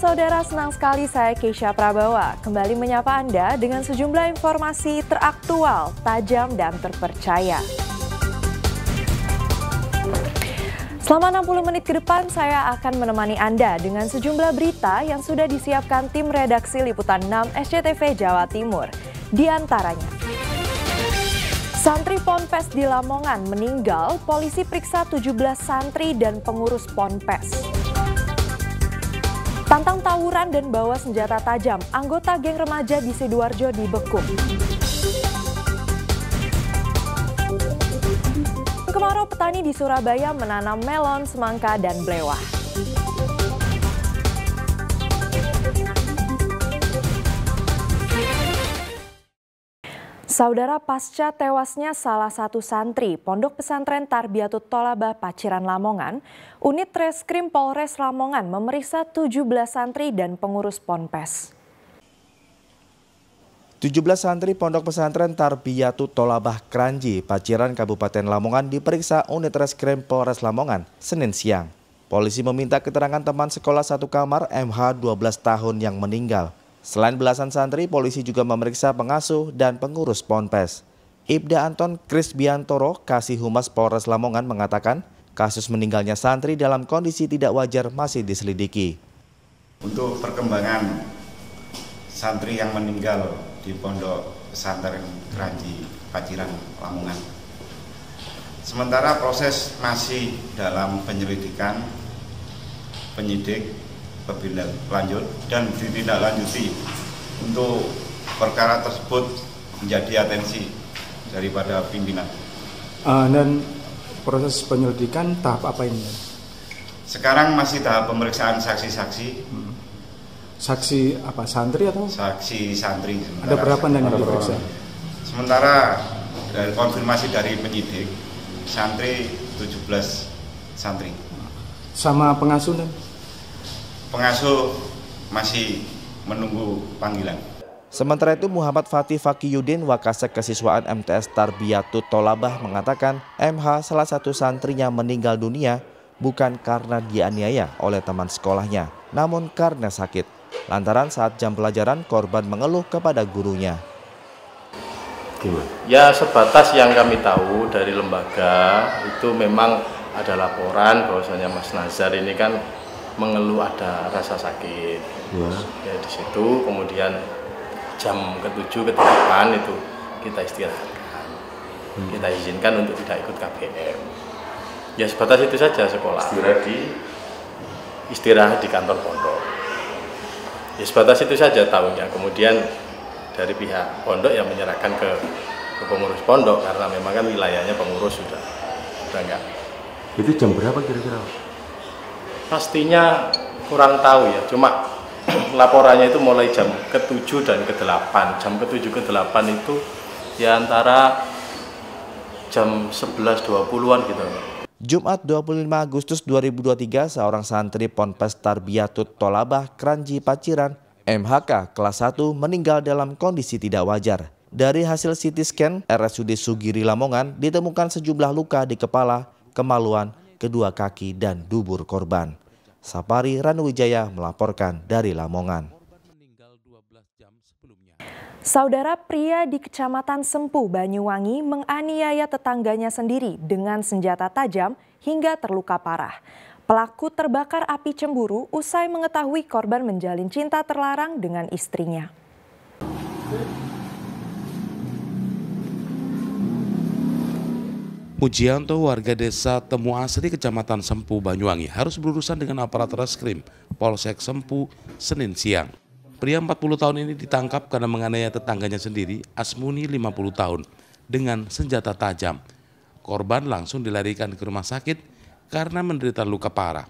saudara, senang sekali saya Keisha Prabawa kembali menyapa Anda dengan sejumlah informasi teraktual, tajam, dan terpercaya. Selama 60 menit ke depan, saya akan menemani Anda dengan sejumlah berita yang sudah disiapkan tim redaksi Liputan 6 SCTV Jawa Timur. Di antaranya, santri Ponpes di Lamongan meninggal, polisi periksa 17 santri dan pengurus Ponpes. Tantang tawuran dan bawa senjata tajam, anggota geng remaja di Sidoarjo dibekuk. Kemarau, petani di Surabaya menanam melon, semangka, dan belewah. Saudara, pasca tewasnya salah satu santri Pondok Pesantren Tarbiyatut Tholabah Paciran Lamongan, unit Reskrim Polres Lamongan memeriksa 17 santri dan pengurus Ponpes. 17 santri Pondok Pesantren Tarbiyatut Tholabah Kranji, Paciran, Kabupaten Lamongan diperiksa unit Reskrim Polres Lamongan Senin siang. Polisi meminta keterangan teman sekolah satu kamar MH 12 tahun yang meninggal. Selain belasan santri, polisi juga memeriksa pengasuh dan pengurus Ponpes. Ibda Anton Krisbiantoro, Kasih Humas Polres Lamongan mengatakan kasus meninggalnya santri dalam kondisi tidak wajar masih diselidiki. Untuk perkembangan santri yang meninggal di Pondok Pesantren Kranji, Paciran, Lamongan. Sementara proses masih dalam penyelidikan penyidik lebih lanjut dan ditindaklanjuti untuk perkara tersebut menjadi atensi daripada pimpinan. Dan proses penyelidikan tahap apa ini? Sekarang masih tahap pemeriksaan saksi-saksi. Saksi apa, santri atau? Saksi santri. Ada berapa yang diperiksa? Sementara dari konfirmasi dari penyidik, santri 17 santri. Sama pengasuh dan? Pengasuh masih menunggu panggilan. Sementara itu Muhammad Fatih Fakiyuddin, Wakasek Kesiswaan MTS Tarbiyatut Tholabah mengatakan MH salah satu santrinya meninggal dunia bukan karena dianiaya oleh teman sekolahnya, namun karena sakit. Lantaran saat jam pelajaran korban mengeluh kepada gurunya. Ya, sebatas yang kami tahu dari lembaga itu memang ada laporan bahwasanya Mas Nazar ini kan mengeluh ada rasa sakit. Ya, di situ kemudian jam ke-7 ke-8 itu kita istirahatkan. Kita izinkan untuk tidak ikut KBM. Ya, sebatas itu saja sekolah. Istirahat di kantor pondok. Ya, sebatas itu saja tahunya. Kemudian dari pihak pondok yang menyerahkan ke pengurus pondok karena memang kan wilayahnya pengurus sudah enggak. Itu jam berapa kira-kira? Pastinya kurang tahu ya. Cuma laporannya itu mulai jam ke-7 dan ke-8. Jam ke-7 ke-8 itu ya antara jam 11.20-an gitu. Jumat 25 Agustus 2023, seorang santri Ponpes Tarbiyatut Tholabah Kranji Paciran, MHK kelas 1 meninggal dalam kondisi tidak wajar. Dari hasil CT scan RSUD Sugiri Lamongan ditemukan sejumlah luka di kepala, kemaluan, kedua kaki, dan dubur korban. Sapari Ranuwijaya melaporkan dari Lamongan. Saudara, pria di Kecamatan Sempu, Banyuwangi menganiaya tetangganya sendiri dengan senjata tajam hingga terluka parah. Pelaku terbakar api cemburu usai mengetahui korban menjalin cinta terlarang dengan istrinya. Mujianto, warga desa Temu Asri, Kecamatan Sempu, Banyuwangi, harus berurusan dengan aparat reskrim Polsek Sempu Senin siang. Pria 40 tahun ini ditangkap karena menganiaya tetangganya sendiri, Asmuni 50 tahun, dengan senjata tajam. Korban langsung dilarikan ke rumah sakit karena menderita luka parah.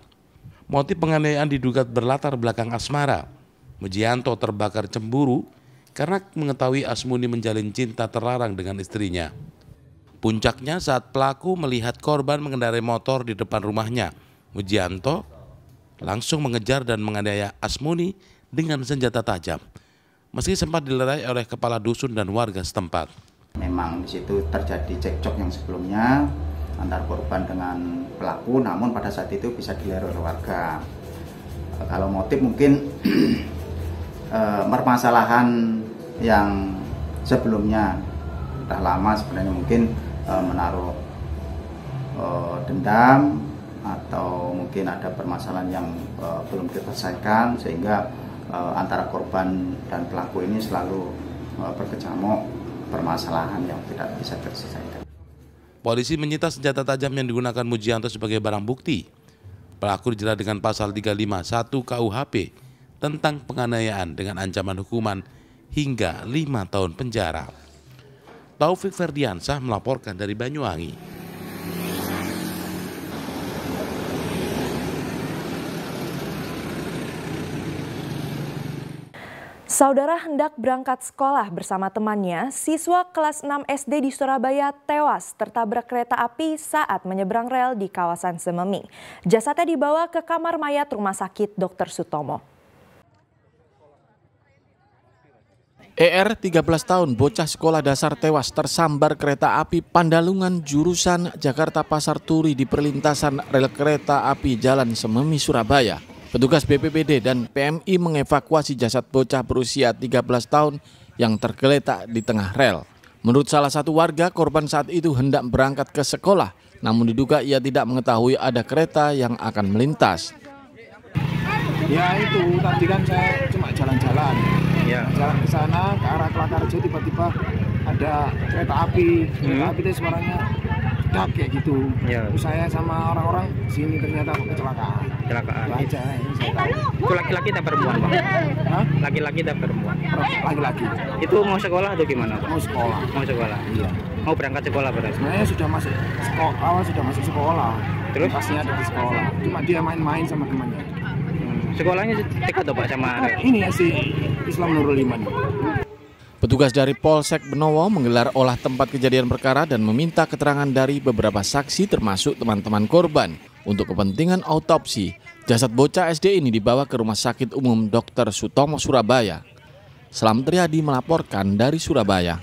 Motif penganiayaan diduga berlatar belakang asmara. Mujianto terbakar cemburu karena mengetahui Asmuni menjalin cinta terlarang dengan istrinya. Puncaknya saat pelaku melihat korban mengendarai motor di depan rumahnya. Mujianto langsung mengejar dan menganiaya Asmuni dengan senjata tajam. Meski sempat dilerai oleh kepala dusun dan warga setempat. Memang di situ terjadi cekcok yang sebelumnya antar korban dengan pelaku, namun pada saat itu bisa dilerai oleh warga. Kalau motif mungkin permasalahan yang sebelumnya sudah lama sebenarnya, mungkin menaruh dendam atau mungkin ada permasalahan yang belum diselesaikan sehingga antara korban dan pelaku ini selalu berkecamuk permasalahan yang tidak bisa terselesaikan. Polisi menyita senjata tajam yang digunakan Mujianto sebagai barang bukti. Pelaku dijerat dengan pasal 351 KUHP tentang penganiayaan dengan ancaman hukuman hingga 5 tahun penjara. Taufik Ferdiansyah melaporkan dari Banyuwangi. Saudara hendak berangkat sekolah bersama temannya, siswa kelas 6 SD di Surabaya tewas tertabrak kereta api saat menyeberang rel di kawasan Sememi. Jasadnya dibawa ke kamar mayat Rumah Sakit Dr. Sutomo. ER 13 tahun, bocah sekolah dasar tewas tersambar kereta api Pandalungan jurusan Jakarta Pasar Turi di perlintasan rel kereta api Jalan Sememi, Surabaya. Petugas BPBD dan PMI mengevakuasi jasad bocah berusia 13 tahun yang tergeletak di tengah rel. Menurut salah satu warga, korban saat itu hendak berangkat ke sekolah, namun diduga ia tidak mengetahui ada kereta yang akan melintas. Ya itu, tadi kan saya cuma jalan-jalan. Ya. Jalan ke sana, ke arah Kelakarjo, tiba-tiba ada kereta api. Kereta api itu suaranya dak kayak gitu. Ya. Terus saya sama orang-orang sini ternyata kecelakaan. Kecelakaan. Itu aja yang saya tahu. Itu laki-laki dan perempuan, Pak? Hah? Laki-laki dan perempuan? Laki-laki. Itu mau sekolah atau gimana, Pak? Mau sekolah. Mau sekolah? Iya. Mau berangkat sekolah berarti? Sebenarnya sudah masuk sekolah, awal sudah masuk sekolah. Terus? Pasnya ada di sekolah. Cuma dia main-main sama temannya. Sekolahnya dekat tuh, Pak, sama ini ya si Islam Nurul Iman. Petugas dari Polsek Benowo menggelar olah tempat kejadian perkara dan meminta keterangan dari beberapa saksi termasuk teman-teman korban. Untuk kepentingan autopsi, jasad bocah SD ini dibawa ke Rumah Sakit Umum Dr. Sutomo, Surabaya. Selamat Riyadi melaporkan dari Surabaya.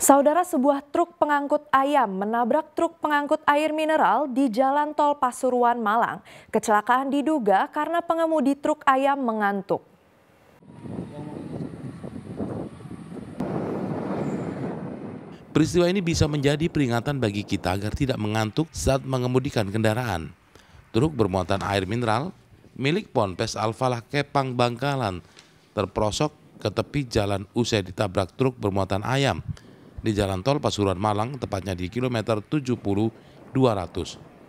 Saudara, sebuah truk pengangkut ayam menabrak truk pengangkut air mineral di Jalan Tol Pasuruan, Malang. Kecelakaan diduga karena pengemudi truk ayam mengantuk. Peristiwa ini bisa menjadi peringatan bagi kita agar tidak mengantuk saat mengemudikan kendaraan. Truk bermuatan air mineral milik Ponpes Al-Falah Kepang Bangkalan terprosok ke tepi jalan usai ditabrak truk bermuatan ayam di Jalan Tol Pasuruan, Malang, tepatnya di kilometer 70-200,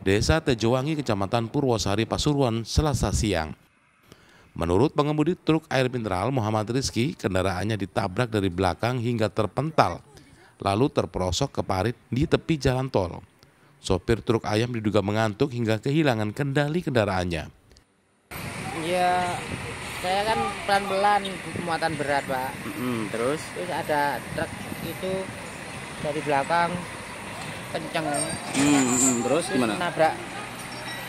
Desa Tejowangi, Kecamatan Purwosari, Pasuruan, Selasa siang. Menurut pengemudi truk air mineral Muhammad Rizky, kendaraannya ditabrak dari belakang hingga terpental, lalu terperosok ke parit di tepi jalan tol. Sopir truk ayam diduga mengantuk hingga kehilangan kendali kendaraannya. Ya, saya kan pelan-pelan muatan berat, Pak. Terus ada truk itu dari belakang kenceng. Terus gimana? Nabrak.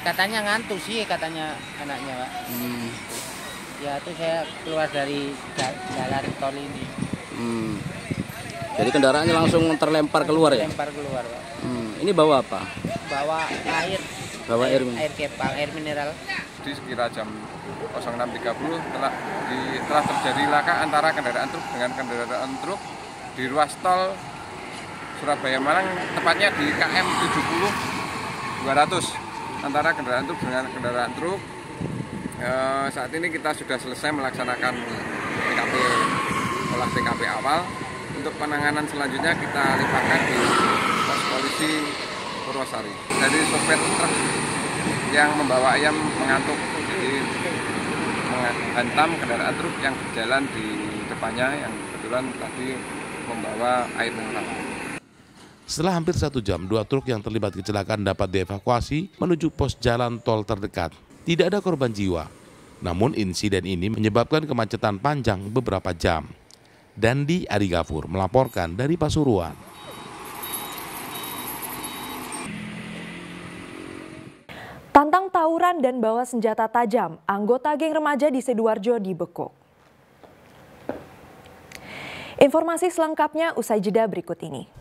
Katanya ngantuk sih, katanya anaknya, Pak. Ya itu saya keluar dari jalan tol ini. Jadi kendaraannya langsung terlempar keluar ya? Terlempar keluar, Pak. Ini bawa apa? Bawa air. Bawa air kepang, air mineral. Di sekira jam 06.30 telah terjadi laka antara kendaraan truk dengan kendaraan truk di ruas tol Surabaya Malang, tepatnya di KM 70-200 antara kendaraan truk dengan kendaraan truk. Saat ini kita sudah selesai melaksanakan olah TKP awal. Untuk penanganan selanjutnya kita limpahkan di pos polisi Purwosari. Dari sopir truk yang membawa ayam mengantuk, jadi menghantam kendaraan truk yang berjalan di depannya yang kebetulan tadi membawa air mineral. Setelah hampir 1 jam, 2 truk yang terlibat kecelakaan dapat dievakuasi menuju pos jalan tol terdekat. Tidak ada korban jiwa, namun insiden ini menyebabkan kemacetan panjang beberapa jam. Dandi Arigafur melaporkan dari Pasuruan. Tantang tawuran dan bawa senjata tajam, anggota geng remaja di Sidoarjo dibekuk. Informasi selengkapnya usai jeda berikut ini.